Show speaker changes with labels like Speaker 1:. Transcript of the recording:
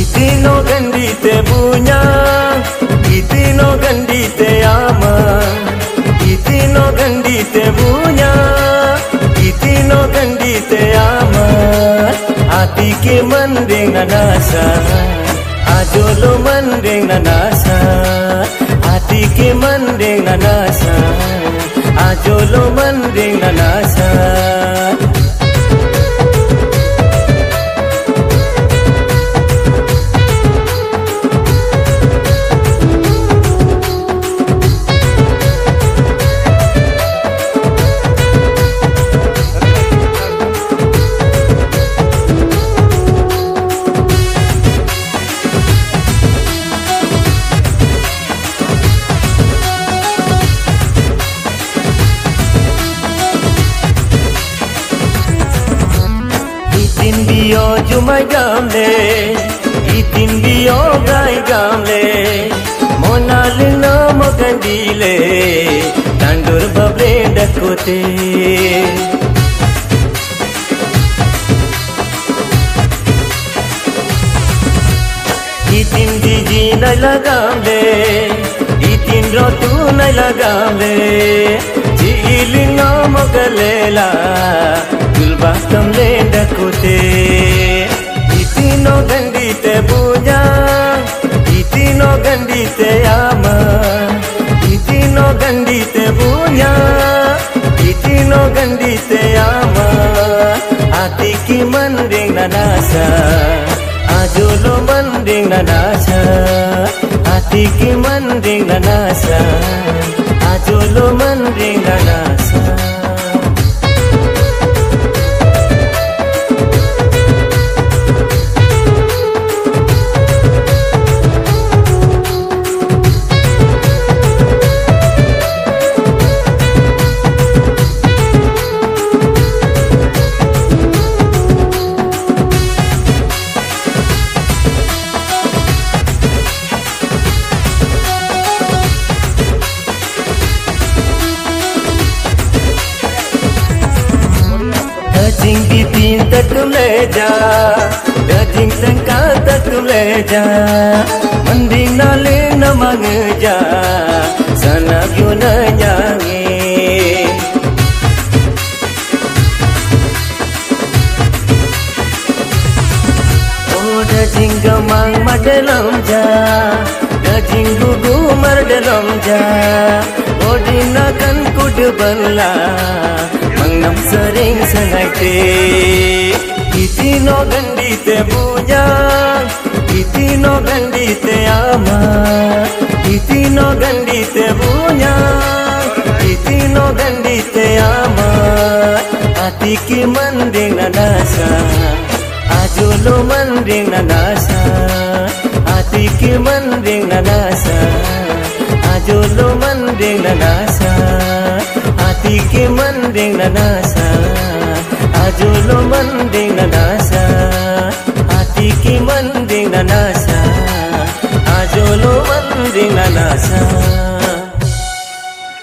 Speaker 1: Itino gandite punya, itino gandite ama, itino gandite punya, itino gandite ama. Hati ke mending nanasa, ajolo mending nanasa. Hati ke mending nanasa, ajolo mending nanasa. Itin bio jumai gamle, itin bio gai gamle, monalina mogandile, tandur babre dakote. Itin diji nai lagamle, itin rotu nai lagamle, jilinga mogalela. Gulbastam le dakote, itino gandite punya, itino gandite ama, itino gandite punya, itino gandite ama. Hati ki mending nanasa, ajolo mending nanasa. Hati ki mending nanasa, ajolo mending nanasa. Daging bitin tak leja, daging tengka tak leja, mending nale nama ngeja, sana guna nyanyi. Oh daging gamang madalam ja, daging gugu mardalam ja, oh dinakan kudu bala. Mangnam sering sangaite, itino gandite punya, itino gandite ama, itino gandite punya, itino gandite ama. Hati ki mending nanasa, ajolo mending nanasa. Hati ki mending nanasa, ajolo mending nanasa. Hati ki mending nanasa, ajolo mending nanasa. Hati ki mending nanasa, ajolo mending nanasa.